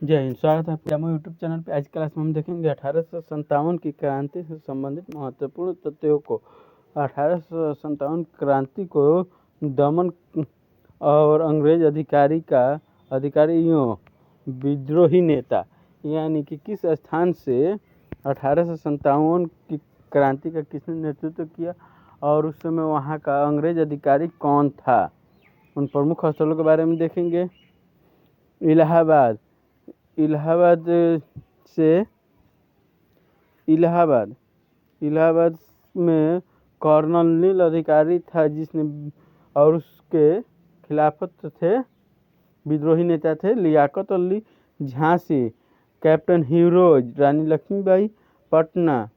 जय हिंद। स्वागत है आपका हमारे यूट्यूब चैनल पे। आज की क्लास में हम देखेंगे 1857 की क्रांति से संबंधित महत्वपूर्ण तथ्यों को। 1857 क्रांति को दमन और अंग्रेज अधिकारियों विद्रोही नेता यानी कि किस स्थान से 1857 की क्रांति का किसने नेतृत्व किया और उस समय वहाँ का अंग्रेज अधिकारी कौन था, उन प्रमुख स्थलों के बारे में देखेंगे। इलाहाबाद में कर्नल अधिकारी था जिसने और उसके खिलाफत थे विद्रोही नेता थे लियाकत अली। झांसी कैप्टन हीरोज, रानी लक्ष्मीबाई। पटना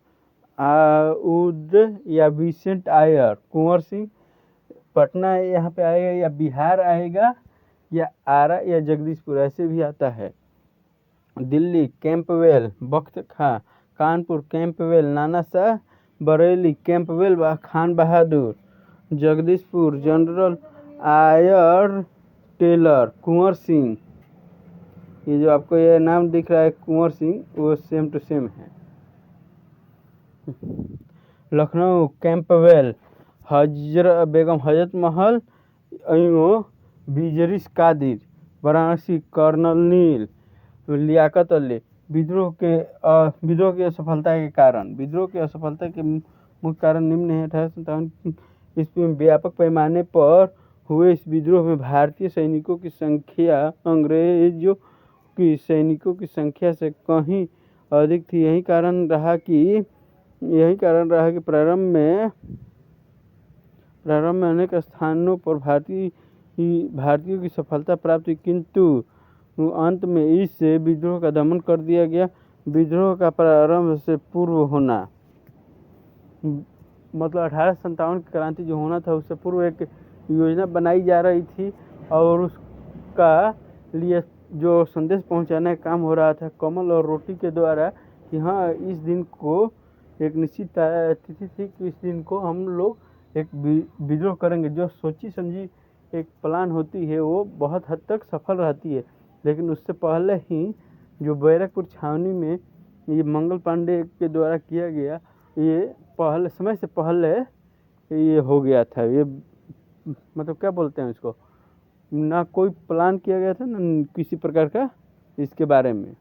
आउद या विसेंट आयर, कुंवर सिंह। पटना यहाँ पे आएगा या बिहार आएगा या आरा या जगदीशपुर, ऐसे भी आता है। दिल्ली कैंपवेल बख्त खां। कानपुर कैंपवेल नाना शाह। बरेली कैंपवेल खान बहादुर। जगदीशपुर जनरल आयर टेलर कुंवर सिंह। ये जो आपको ये नाम दिख रहा है कुंवर सिंह, वो सेम टू सेम है। लखनऊ कैंपवेल बेगम हजरत महल बिजरिश कादिर। वाराणसी कर्नल नील लियाकत अली। विद्रोह की असफलता के मुख्य कारण निम्न है। 1857 ईस्वी में व्यापक पैमाने पर हुए इस विद्रोह में भारतीय सैनिकों की संख्या अंग्रेजों की सैनिकों की संख्या से कहीं अधिक थी। यही कारण रहा कि प्रारंभ में अनेक स्थानों पर भारतीयों की सफलता प्राप्त हुई, किंतु अंत में इस विद्रोह का दमन कर दिया गया। विद्रोह का प्रारंभ से पूर्व होना, मतलब 1857 की क्रांति जो होना था उससे पूर्व एक योजना बनाई जा रही थी और उसका लिए जो संदेश पहुंचाने का काम हो रहा था कमल और रोटी के द्वारा कि हाँ, इस दिन को एक निश्चित तिथि थी कि इस दिन को हम लोग एक विद्रोह करेंगे। जो सोची समझी एक प्लान होती है वो बहुत हद तक सफल रहती है, लेकिन उससे पहले ही जो बैरकपुर छावनी में ये मंगल पांडे के द्वारा किया गया, ये समय से पहले ये हो गया था। ये मतलब क्या बोलते हैं इसको, ना कोई प्लान किया गया था ना किसी प्रकार का इसके बारे में।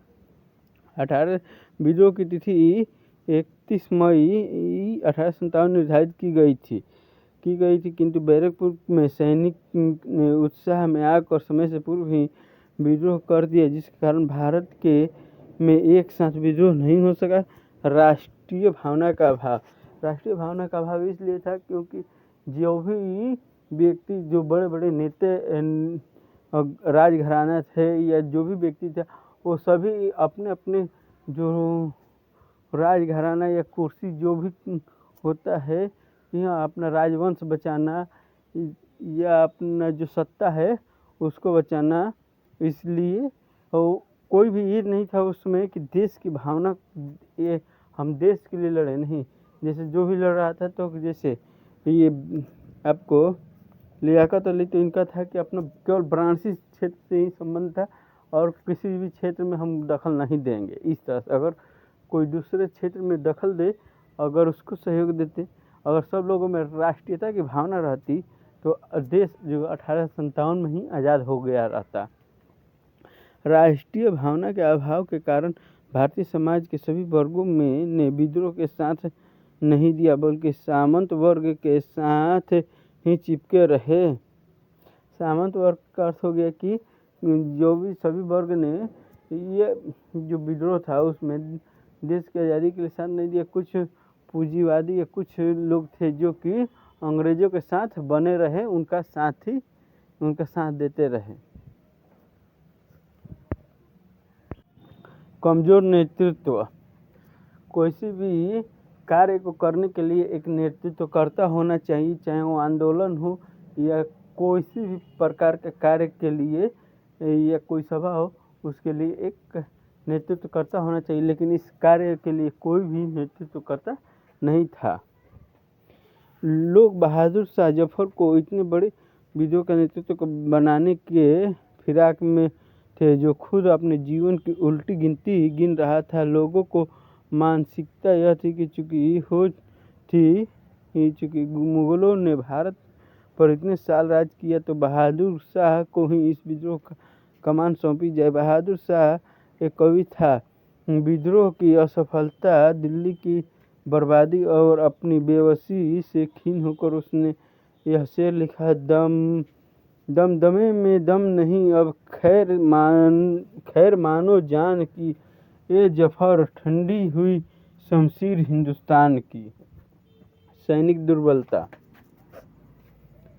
18 विद्रोह की तिथि 31 मई 1857 निर्धारित की गई थी, किंतु बैरकपुर में सैनिक ने उत्साह में आकर समय से पूर्व ही विद्रोह कर दिया, जिसके कारण भारत में एक साथ विद्रोह नहीं हो सका। राष्ट्रीय भावना का अभाव इसलिए था क्योंकि जो भी व्यक्ति, जो बड़े बड़े नेता राजघराना थे या जो भी व्यक्ति था, वो सभी अपने अपने जो राजघराना या कुर्सी जो भी होता है, यहाँ अपना राजवंश बचाना या अपना जो सत्ता है उसको बचाना, इसलिए कोई भी ये नहीं था उसमें कि देश की भावना, ये हम देश के लिए लड़े नहीं। जैसे जो भी लड़ रहा था, तो जैसे ये आपको लियाकत अली, तो इनका था कि अपना केवल वाराणसी क्षेत्र से ही संबंध था और किसी भी क्षेत्र में हम दखल नहीं देंगे। इस तरह से अगर कोई दूसरे क्षेत्र में दखल दे, अगर उसको सहयोग देते, अगर सब लोगों में राष्ट्रीयता की भावना रहती, तो देश जो 1857 में ही आज़ाद हो गया रहता। राष्ट्रीय भावना के अभाव के कारण भारतीय समाज के सभी वर्गों में ने विद्रोह के साथ नहीं दिया, बल्कि सामंत वर्ग के साथ ही चिपके रहे। सामंत वर्ग का अर्थ हो गया कि जो भी सभी वर्ग ने ये जो विद्रोह था उसमें देश की आज़ादी के लिए साथ नहीं दिया। कुछ पूंजीवादी या कुछ लोग थे जो कि अंग्रेजों के साथ बने रहे, उनका साथ देते रहे। कमजोर नेतृत्व। किसी भी कार्य को करने के लिए एक नेतृत्वकर्ता होना चाहिए, चाहे वो आंदोलन हो या किसी भी प्रकार के कार्य के लिए या कोई सभा हो, उसके लिए एक नेतृत्वकर्ता होना चाहिए, लेकिन इस कार्य के लिए कोई भी नेतृत्वकर्ता नहीं था। लोग बहादुर शाह जफर को इतने बड़े विद्रोह का नेतृत्व बनाने के फिराक में थे जो खुद अपने जीवन की उल्टी गिनती गिन रहा था। लोगों को मानसिकता यह थी कि चूंकि मुगलों ने भारत पर इतने साल राज किया तो बहादुर शाह को ही इस विद्रोह का कमान सौंपी जाए। बहादुर शाह एक कवि था। विद्रोह की असफलता, दिल्ली की बर्बादी और अपनी बेबसी से खीन होकर उसने यह शेर लिखा, दमदमे में दम नहीं अब, खैर मानो जान की, ये जफर ठंडी हुई शमशीर हिंदुस्तान की। सैनिक दुर्बलता।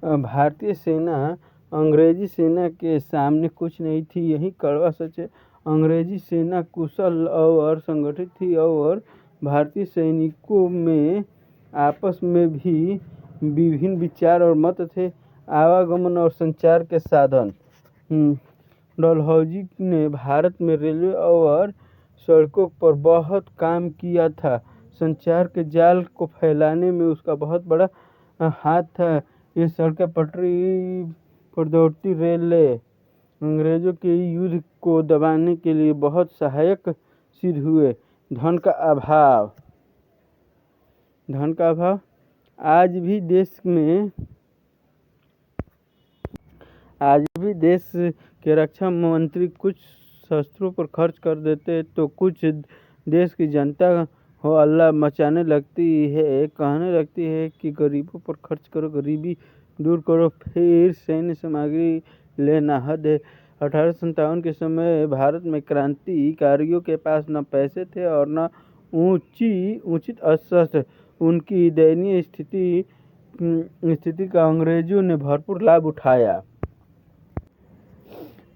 भारतीय सेना अंग्रेजी सेना के सामने कुछ नहीं थी, यही कड़वा सच है। अंग्रेजी सेना कुशल और संगठित थी और भारतीय सैनिकों में आपस में भी विभिन्न विचार और मत थे। आवागमन और संचार के साधन। डलहौजी ने भारत में रेलवे और सड़कों पर बहुत काम किया था। संचार के जाल को फैलाने में उसका बहुत बड़ा हाथ था। ये सड़कें, पटरी पर दौड़ती रेलें अंग्रेजों के युद्ध को दबाने के लिए बहुत सहायक सिद्ध हुए। धन का अभाव। आज भी देश के रक्षा मंत्री कुछ शस्त्रों पर खर्च कर देते तो कुछ देश की जनता हो अल्लाह मचाने लगती है, कहने लगती है कि गरीबों पर खर्च करो, गरीबी दूर करो, फिर सैन्य सामग्री लेना हद है। 1857 के समय भारत में क्रांतिकारियों के पास न पैसे थे और न उचित अस्त्र। उनकी दयनीय स्थिति का अंग्रेजों ने भरपूर लाभ उठाया।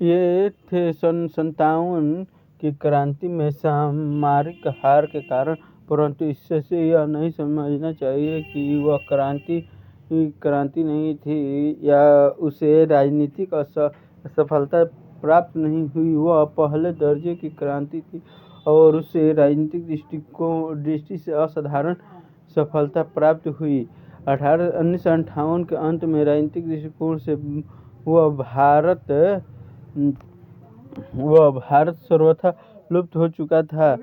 ये थे सन 57 की क्रांति में सामरिक हार के कारण, परंतु इससे यह नहीं समझना चाहिए कि वह क्रांति नहीं थी या उसे राजनीतिक सफलता प्राप्त नहीं हुई। वह पहले दर्जे की क्रांति थी और उसे राजनीतिक दृष्टि से असाधारण सफलता प्राप्त हुई। 1958 के अंत में राजनीतिक दृष्टिकोण से वह भारत सर्वथा लुप्त हो चुका था,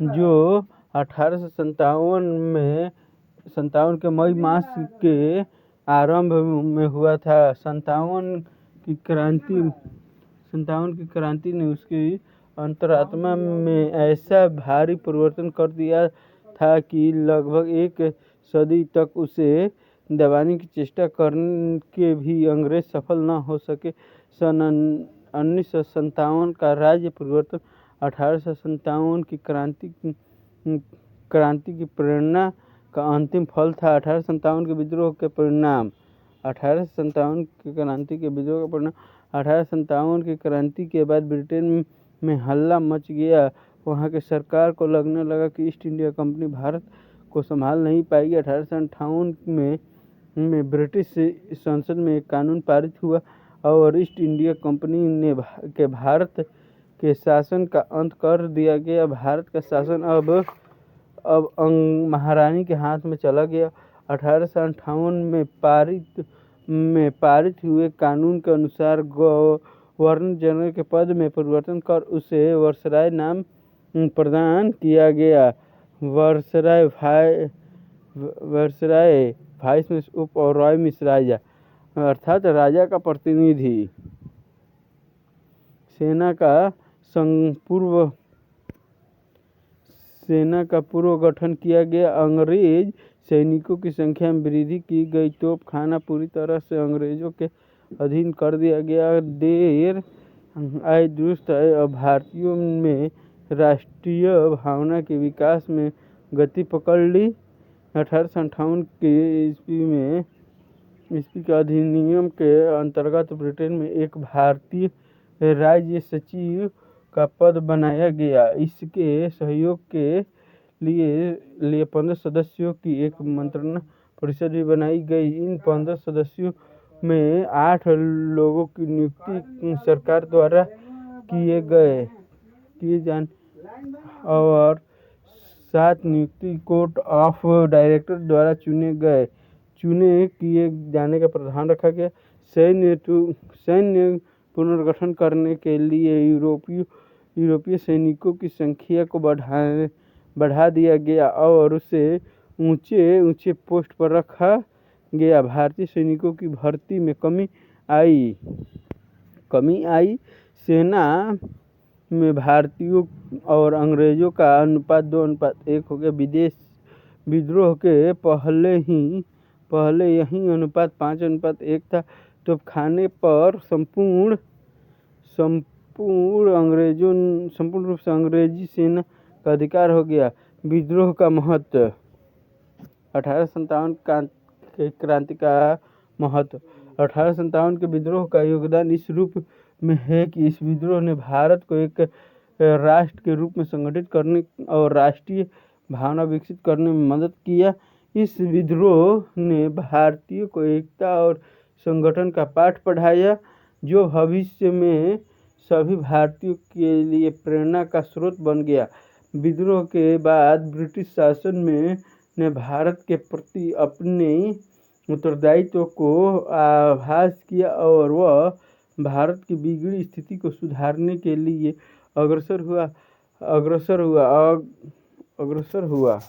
जो 1857 के मई मास के आरंभ में हुआ था। 57 की क्रांति ने उसकी अंतरात्मा में ऐसा भारी परिवर्तन कर दिया था कि लगभग एक सदी तक उसे दबाने की चेष्टा करके भी अंग्रेज सफल न हो सके। सन 1957 का राज्य परिवर्तन 1857 की क्रांति की प्रेरणा का अंतिम फल था। 1857 के विद्रोह के परिणाम। 1857 की क्रांति के बाद ब्रिटेन में हल्ला मच गया। वहाँ की सरकार को लगने लगा कि ईस्ट इंडिया कंपनी भारत को संभाल नहीं पाएगी। 1858 में ब्रिटिश संसद में एक कानून पारित हुआ और ईस्ट इंडिया कंपनी के भारत के शासन का अंत कर दिया गया। भारत का शासन अब महारानी के हाथ में चला गया। 1858 में पारित हुए कानून के अनुसार गवर्नर जनरल के पद में परिवर्तन कर उसे वायसराय नाम प्रदान किया गया। वायसराय वाइस उप और रॉय मिस राजा, अर्थात राजा का प्रतिनिधि। सेना का पूर्व गठन किया गया। अंग्रेज सैनिकों की संख्या में वृद्धि की गई। तोपखाना पूरी तरह से अंग्रेजों के अधीन कर दिया गया। देर आए दुरुस्त आए और भारतीयों में राष्ट्रीय भावना के विकास में गति पकड़ ली। 1858 की ईस्वी के अधिनियम के अंतर्गत ब्रिटेन में एक भारतीय राज्य सचिव का पद बनाया गया। इसके सहयोग के लिए 15 सदस्यों की एक मंत्रणा परिषद भी बनाई गई। इन 15 सदस्यों में 8 लोगों की नियुक्ति सरकार द्वारा किए जाने और 7 नियुक्ति कोर्ट ऑफ डायरेक्टर द्वारा चुने किए जाने का प्रावधान रखा गया। सैन्य पुनर्गठन करने के लिए यूरोपीय सैनिकों की संख्या को बढ़ा दिया गया और उसे ऊंचे पोस्ट पर रखा गया। भारतीय सैनिकों की भर्ती में कमी आई। सेना में भारतीयों और अंग्रेजों का अनुपात 2:1 हो गया। विद्रोह के पहले यही अनुपात 5:1 था। तोपखाने पर संपूर्ण रूप से अंग्रेजी सेना का अधिकार हो गया। विद्रोह का महत्व 1857 के क्रांति का महत्व 1857 के विद्रोह का योगदान इस रूप में है कि इस विद्रोह ने भारत को एक राष्ट्र के रूप में संगठित करने और राष्ट्रीय भावना विकसित करने में मदद किया। इस विद्रोह ने भारतीयों को एकता और संगठन का पाठ पढ़ाया, जो भविष्य में सभी भारतीयों के लिए प्रेरणा का स्रोत बन गया। विद्रोह के बाद ब्रिटिश शासन ने भारत के प्रति अपने उत्तरदायित्व को आभास किया और वह भारत की बिगड़ी स्थिति को सुधारने के लिए अग्रसर हुआ।